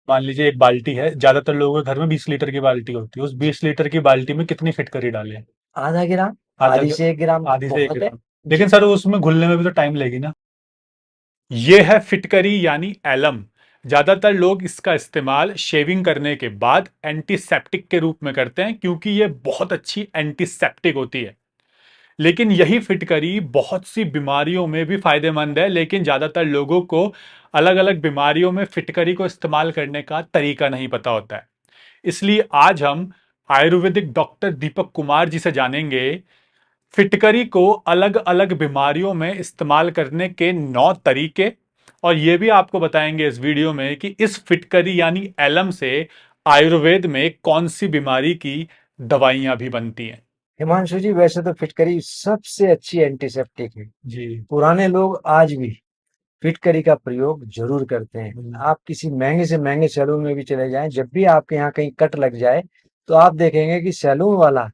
मान लीजिए एक बाल्टी है, ज्यादातर लोगों के घर में 20 लीटर की बाल्टी होती है। उस 20 लीटर की बाल्टी में कितनी फिटकरी डालें? आधा ग्राम। आधा आधी से 1 ग्राम आधी से एक बहुत है। ग्राम लेकिन जी। सर उसमें घुलने में भी तो टाइम लेगी ना। ये है फिटकरी यानी एलम। ज्यादातर लोग इसका इस्तेमाल शेविंग करने के बाद एंटीसेप्टिक के रूप में करते हैं, क्योंकि ये बहुत अच्छी एंटीसेप्टिक होती है। लेकिन यही फिटकरी बहुत सी बीमारियों में भी फायदेमंद है, लेकिन ज्यादातर लोगों को अलग अलग बीमारियों में फिटकरी को इस्तेमाल करने का तरीका नहीं पता होता है। इसलिए आज हम आयुर्वेदिक डॉक्टर दीपक कुमार जी से जानेंगे फिटकरी को अलग अलग बीमारियों में इस्तेमाल करने के 9 तरीके। और ये भी आपको बताएंगे इस वीडियो में कि इस फिटकरी यानी एलम से आयुर्वेद में कौन सी बीमारी की दवाइयां भी बनती हैं। हिमांशु जी, वैसे तो फिटकरी सबसे अच्छी एंटीसेप्टिक है। जी। पुराने लोग आज भी फिटकरी का प्रयोग जरूर करते हैं। आप किसी महंगे से महंगे सैलून में भी चले जाएं, जब भी आपके यहाँ कहीं कट लग जाए तो आप देखेंगे कि सैलून वाला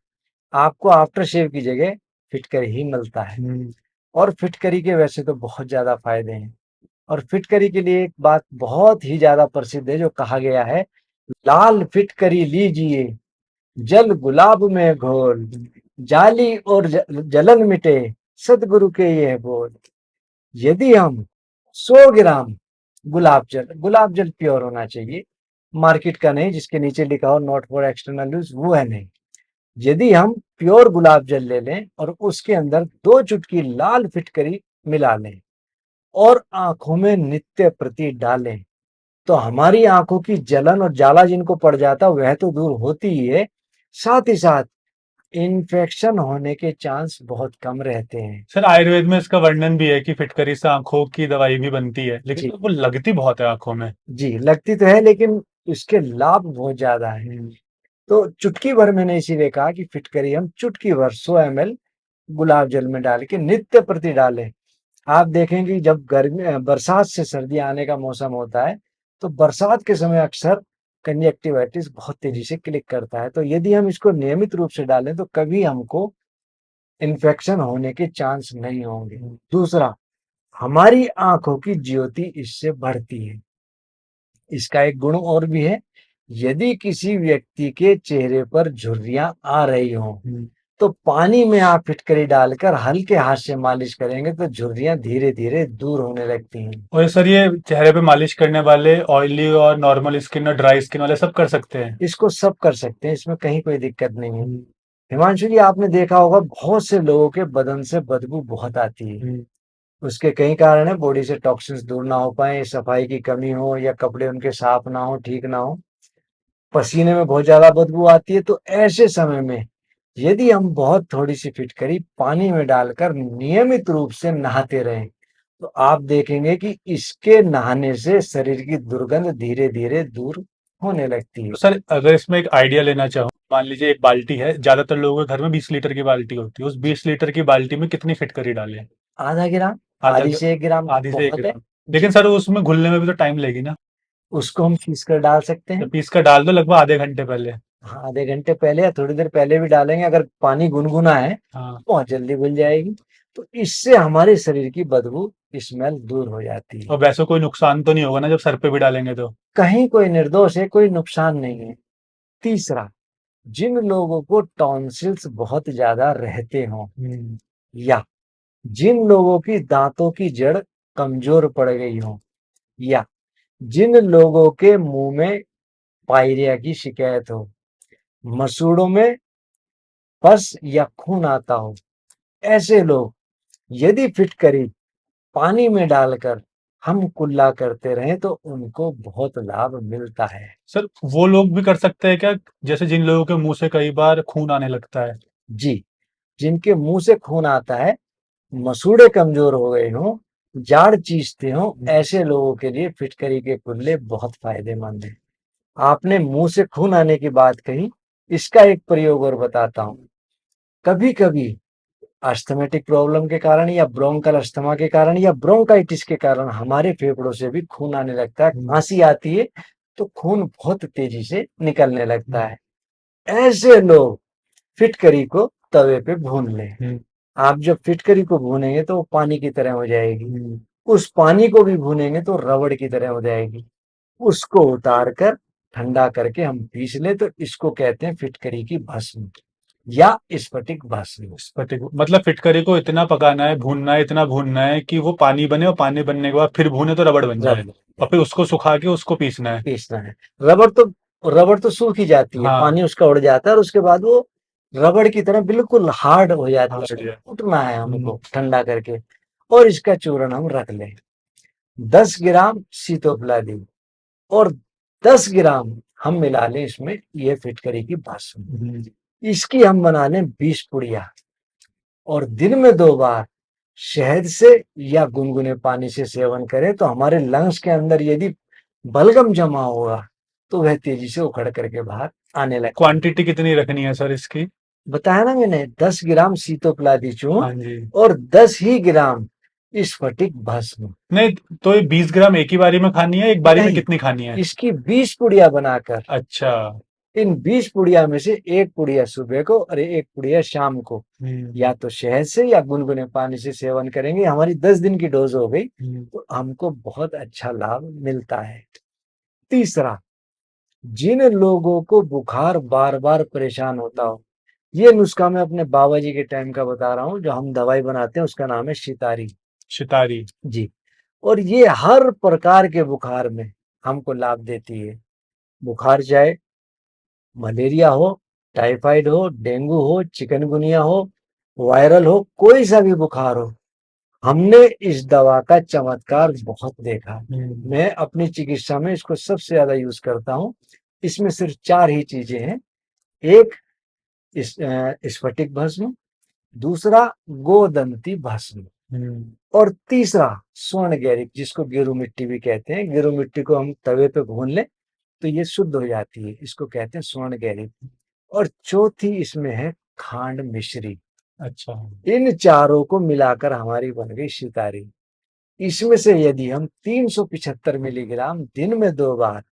आपको आफ्टर शेव की जगह फिटकरी ही मिलता है। हम्म। और फिटकरी के वैसे तो बहुत ज्यादा फायदे हैं। और फिटकरी के लिए एक बात बहुत ही ज्यादा प्रसिद्ध है जो कहा गया है, लाल फिटकरी लीजिए, जल गुलाब में घोल, जाली और जलन मिटे, सदगुरु के ये बोल। यदि हम 100 ग्राम गुलाब जल प्योर होना चाहिए, मार्केट का नहीं जिसके नीचे लिखा हो नॉट फॉर एक्सटर्नल यूज, वो है नहीं। यदि हम प्योर गुलाब जल ले लें और उसके अंदर 2 चुटकी लाल फिटकरी मिला लें और आंखों में नित्य प्रति डालें, तो हमारी आंखों की जलन और जाला जिनको पड़ जाता वह तो दूर होती ही है, साथ ही साथ इन्फेक्शन होने के चांस बहुत कम रहते हैं। सर आयुर्वेद में इसका वर्णन भी है कि फिटकरी से आंखों की दवाई भी बनती है, लेकिन जी। वो लगती बहुत है आंखों में। जी, लगती तो है लेकिन इसके लाभ बहुत ज्यादा है। हम्म। तो चुटकी भर मैंने इसीलिए कहा कि फिटकरी हम चुटकी भर 100 ml गुलाब जल में डाल के नित्य प्रति डालें। आप देखेंगे जब गर्मी बरसात से सर्दी आने का मौसम होता है, तो बरसात के समय अक्सर कंजक्टिवाइटिस बहुत तेजी से क्लिक करता है। तो यदि हम इसको नियमित रूप से डालें तो कभी हमको इन्फेक्शन होने के चांस नहीं होंगे। दूसरा, हमारी आंखों की ज्योति इससे बढ़ती है। इसका एक गुण और भी है, यदि किसी व्यक्ति के चेहरे पर झुर्रियां आ रही हों, तो पानी में आप फिटकरी डालकर हल्के हाथ से मालिश करेंगे तो झुर्रियां धीरे धीरे दूर होने लगती हैं। और सर ये चेहरे पे मालिश करने वाले ऑयली और नॉर्मल स्किन और ड्राई स्किन वाले सब कर सकते हैं? इसको सब कर सकते हैं, इसमें कहीं कोई दिक्कत नहीं है। हिमांशु जी, आपने देखा होगा बहुत से लोगों के बदन से बदबू बहुत आती है। हम्म। उसके कई कारण है, बॉडी से टॉक्सिन्स दूर ना हो पाए, सफाई की कमी हो या कपड़े उनके साफ ना हो, ठीक ना हो, पसीने में बहुत ज्यादा बदबू आती है। तो ऐसे समय में यदि हम बहुत थोड़ी सी फिटकरी पानी में डालकर नियमित रूप से नहाते रहें, तो आप देखेंगे कि इसके नहाने से शरीर की दुर्गंध धीरे धीरे दूर होने लगती है। तो सर अगर इसमें एक आइडिया लेना चाहूँ, मान लीजिए एक बाल्टी है, ज्यादातर लोगों के घर में 20 लीटर की बाल्टी होती है। उस 20 लीटर की बाल्टी में कितनी फिटकरी डालें? आधा ग्राम। आधा आधी से 1 ग्राम आधी से एक बहुत है। ग्राम लेकिन जी। सर उसमें घुलने में भी तो टाइम लेगी ना। उसको हम पीस कर डाल सकते तो हैं। पीस कर डाल दो लगभग आधे घंटे पहले। हाँ, आधे घंटे पहले या थोड़ी देर पहले भी डालेंगे, अगर पानी गुनगुना है हाँ। बहुत जल्दी घुल जाएगी। तो इससे हमारे शरीर की बदबू, स्मेल दूर हो जाती है। और वैसे कोई नुकसान तो नहीं होगा ना जब सर पे भी डालेंगे तो? कहीं कोई निर्दोष है, कोई नुकसान नहीं है। तीसरा, जिन लोगों को टॉन्सिल्स बहुत ज्यादा रहते हों, हम्म। या जिन लोगों की दांतों की जड़ कमजोर पड़ गई हो, या जिन लोगों के मुंह में पायरिया की शिकायत हो, मसूड़ों में पस या खून आता हो, ऐसे लोग यदि फिटकरी पानी में डालकर हम कुल्ला करते रहें तो उनको बहुत लाभ मिलता है। सर वो लोग भी कर सकते हैं क्या, जैसे जिन लोगों के मुंह से कई बार खून आने लगता है? जी, जिनके मुंह से खून आता है, मसूड़े कमजोर हो गए हों, जाड़ चीसते हों, ऐसे लोगों के लिए फिटकरी के कुल्ले बहुत फायदेमंद हैं। आपने मुंह से खून आने की बात कही, इसका एक प्रयोग और बताता हूँ। कभी कभी अस्थमेटिक प्रॉब्लम के कारण या ब्रोंकल अस्थमा के कारण या ब्रोंकाइटिस के कारण हमारे फेफड़ों से भी खून आने लगता है, खांसी आती है तो खून बहुत तेजी से निकलने लगता है। ऐसे लोग फिटकरी को तवे पे भून लें। आप जब फिटकरी को भूनेंगे तो वो पानी की तरह हो जाएगी। उस पानी को भी भूनेंगे तो रबड़ की तरह हो जाएगी। उसको उतार कर ठंडा करके हम पीस लें तो इसको कहते हैं फिटकरी की भस्म या स्फटिक भस्म। स्फटिक मतलब फिटकरी को इतना पकाना है, भूनना है, इतना भूनना है कि वो पानी बने, और पानी बनने के बाद फिर भूने तो रबड़ बन जाए, रबर और फिर उसको सुखा के उसको पीसना है। पीसना है। रबर तो रबर तो सूख ही जाती है, हाँ। पानी उसका उड़ जाता है और उसके बाद वो रबड़ की तरह बिल्कुल हार्ड हो जाती हाँ है, उसको बढ़िया। कूटना है हमको ठंडा करके और इसका चूर्ण हम रख लें। 10 ग्राम सीतोपलादी और 10 ग्राम हम मिला लें इसमें ये फिटकरी की भस्म। इसकी हम बना लें 20 पुड़िया और दिन में 2 बार शहद से या गुनगुने पानी से सेवन करें तो हमारे लंग्स के अंदर यदि बलगम जमा होगा तो वह तेजी से उखड़ करके बाहर आने लगता है। क्वांटिटी कितनी रखनी है सर इसकी? बताया ना मैंने, 10 ग्राम सीतोपलादी चूर्ण हाँ जी। और 10 ही ग्राम स्फटिक भस्म। नहीं, तो ये 20 ग्राम एक ही बारी में खानी है, एक बारी में नहीं, कितनी खानी है? इसकी 20 पुड़िया बनाकर अच्छा। इन 20 पुड़िया में से एक पुड़िया सुबह को और एक पुड़िया शाम को या तो शहद से या गुनगुने पानी से सेवन करेंगे, हमारी 10 दिन की डोज हो गई तो हमको बहुत अच्छा लाभ मिलता है। तीसरा, जिन लोगों को बुखार बार बार परेशान होता हो, ये नुस्खा मैं अपने बाबा जी के टाइम का बता रहा हूँ, जो हम दवाई बनाते हैं उसका नाम है शितारी शितारी। जी। और ये हर प्रकार के बुखार में हमको लाभ देती है। बुखार चाहे मलेरिया हो, टाइफाइड हो, डेंगू हो, चिकनगुनिया हो, वायरल हो, कोई सा भी बुखार हो, हमने इस दवा का चमत्कार बहुत देखा है। मैं अपनी चिकित्सा में इसको सबसे ज्यादा यूज करता हूँ। इसमें सिर्फ 4 ही चीजें हैं। एक स्फटिक भस्म, दूसरा गोदंती भस्म और तीसरा स्वर्ण गैरिक, जिसको गेरू मिट्टी भी कहते हैं। गेरू मिट्टी को हम तवे पे भून लें तो ये शुद्ध हो जाती है, इसको कहते हैं स्वर्ण गैरिक। और चौथी इसमें है खांड मिश्री। अच्छा। इन चारों को मिलाकर हमारी बन गई शिकारी। इसमें से यदि हम 375 मिलीग्राम दिन में 2 बार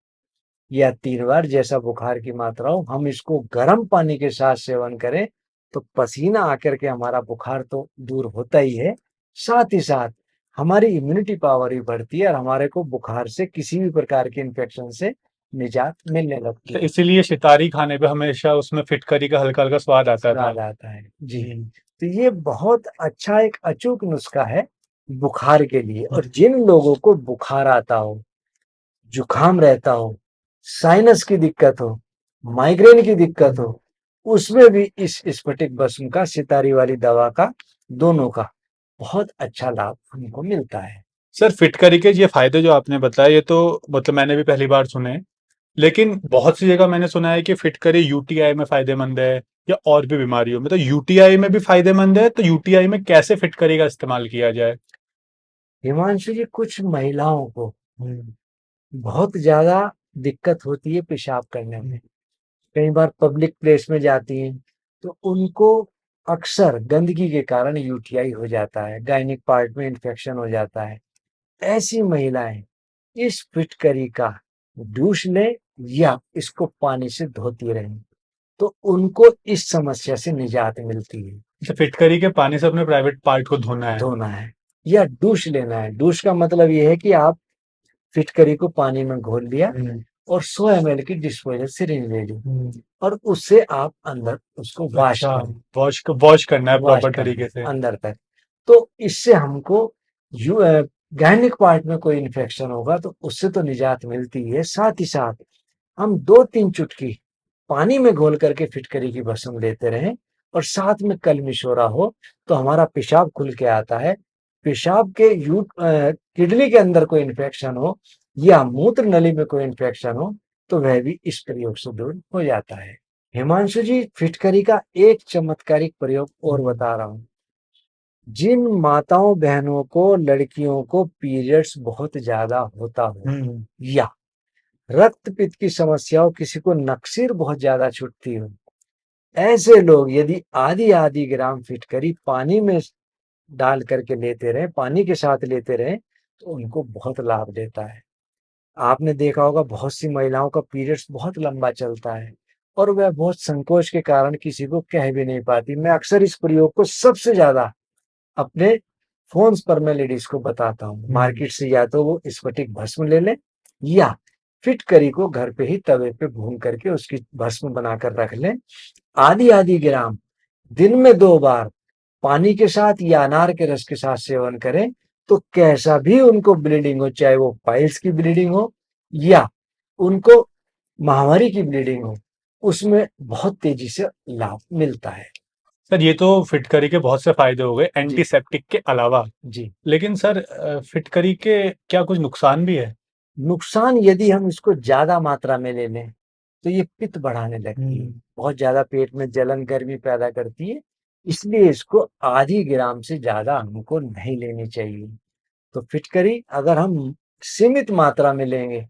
या 3 बार, जैसा बुखार की मात्रा हो, हम इसको गर्म पानी के साथ सेवन करें तो पसीना आकर के हमारा बुखार तो दूर होता ही है, साथ ही साथ हमारी इम्यूनिटी पावर भी बढ़ती है और हमारे को बुखार से किसी भी प्रकार के इन्फेक्शन से निजात मिलने लगती तो है। इसीलिए शितारी खाने पे हमेशा उसमें फिटकरी का हल्का हल्का स्वाद आता था। स्वाद आता है जी। तो ये बहुत अच्छा एक अचूक नुस्खा है बुखार के लिए। और जिन लोगों को बुखार आता हो, जुकाम रहता हो, साइनस की दिक्कत हो, माइग्रेन की दिक्कत हो, उसमें भी इस स्फटिक भस्म का, सितारी वाली दवा का, दोनों का बहुत अच्छा लाभ हमको मिलता है। सर फिटकरी के ये फायदे जो आपने बताए, ये तो मतलब मैंने भी पहली बार सुने हैं। लेकिन बहुत सी जगह मैंने सुना है कि फिटकरी यूटीआई में फायदेमंद है, या और भी बीमारियों में। तो यूटीआई में भी फायदेमंद है, तो यूटीआई में कैसे फिटकरी का इस्तेमाल किया जाए? हिमांशु जी, कुछ महिलाओं को बहुत ज्यादा दिक्कत होती है पेशाब करने में। कई बार पब्लिक प्लेस में जाती हैं तो उनको अक्सर गंदगी के कारण यूटीआई हो जाता है, गायनिक पार्ट में इन्फेक्शन हो जाता है। ऐसी महिलाएं इस फिटकरी का जूस लें या इसको पानी से धोती रहें तो उनको इस समस्या से निजात मिलती है। अच्छा, फिटकरी के पानी से अपने प्राइवेट पार्ट को धोना है? धोना है या डूश लेना है। डूश का मतलब ये है कि आप फिटकरी को पानी में घोल लिया और 100 ml की डिस्पोजल सिरिंज ले ली और उससे आप अंदर उसको वॉश अच्छा, करें। वॉश करना है वॉश प्रॉपर करना तरीके से? अंदर तक। तो इससे हमको गायनिक पार्ट में कोई इन्फेक्शन होगा तो उससे तो निजात मिलती है, साथ ही साथ हम 2-3 चुटकी पानी में घोल करके फिटकरी की भस्म लेते रहें और साथ में कल मिशोरा हो तो हमारा पेशाब खुल के आता है। पेशाब के किडनी के अंदर कोई इन्फेक्शन हो या मूत्र नली में कोई इन्फेक्शन हो तो वह भी इस प्रयोग से दूर हो जाता है। हिमांशु जी, फिटकरी का एक चमत्कारिक प्रयोग और बता रहा हूँ। जिन माताओं बहनों को, लड़कियों को पीरियड्स बहुत ज्यादा होता हो या रक्त पित्त की समस्या हो, किसी को नक्सीर बहुत ज्यादा छूटती हो, ऐसे लोग यदि आधी आधी ग्राम फिटकरी पानी में डाल करके लेते रहे, पानी के साथ लेते रहे तो उनको बहुत लाभ देता है। आपने देखा होगा बहुत सी महिलाओं का पीरियड्स बहुत लंबा चलता है और वह बहुत संकोच के कारण किसी को कह भी नहीं पाती। मैं अक्सर इस प्रयोग को सबसे ज्यादा अपने फोन्स पर मैं लेडीज को बताता हूँ। मार्केट से या तो वो स्फटिक भस्म ले लें या फिटकरी को घर पे ही तवे पे भून करके उसकी भस्म बनाकर रख लें। आधी-आधी ग्राम दिन में 2 बार पानी के साथ या अनार के रस के साथ सेवन करें, तो कैसा भी उनको ब्लीडिंग हो, चाहे वो पाइल्स की ब्लीडिंग हो या उनको माहवारी की ब्लीडिंग हो, उसमें बहुत तेजी से लाभ मिलता है। सर ये तो फिटकरी के बहुत से फायदे हो गए जी, एंटीसेप्टिक के अलावा, जी। लेकिन सर फिटकरी के क्या कुछ नुकसान भी है? नुकसान यदि हम इसको ज़्यादा मात्रा में ले लें, तो ये पित्त बढ़ाने लगती है। हम्म। बहुत ज़्यादा पेट में जलन, गर्मी पैदा करती है, इसलिए इसको आधी ग्राम से ज़्यादा हमको नहीं लेनी चाहिए। तो फिटकरी अगर हम सीमित मात्रा में लेंगे,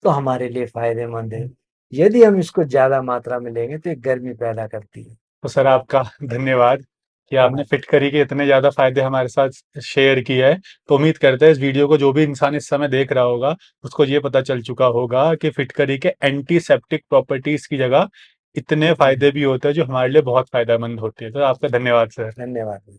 तो हमारे लिए फ़ायदेमंद है। यदि हम इसको ज़्यादा मात्रा में लेंगे, तो ये गर्मी पैदा करती है। तो सर आपका धन्यवाद कि आपने फिटकरी के इतने ज़्यादा फायदे हमारे साथ शेयर किए हैं। तो उम्मीद करते हैं इस वीडियो को जो भी इंसान इस समय देख रहा होगा, उसको ये पता चल चुका होगा कि फिटकरी के एंटीसेप्टिक प्रॉपर्टीज़ की जगह इतने फायदे भी होते हैं जो हमारे लिए बहुत फायदेमंद होते हैं। तो आपका धन्यवाद सर। धन्यवाद।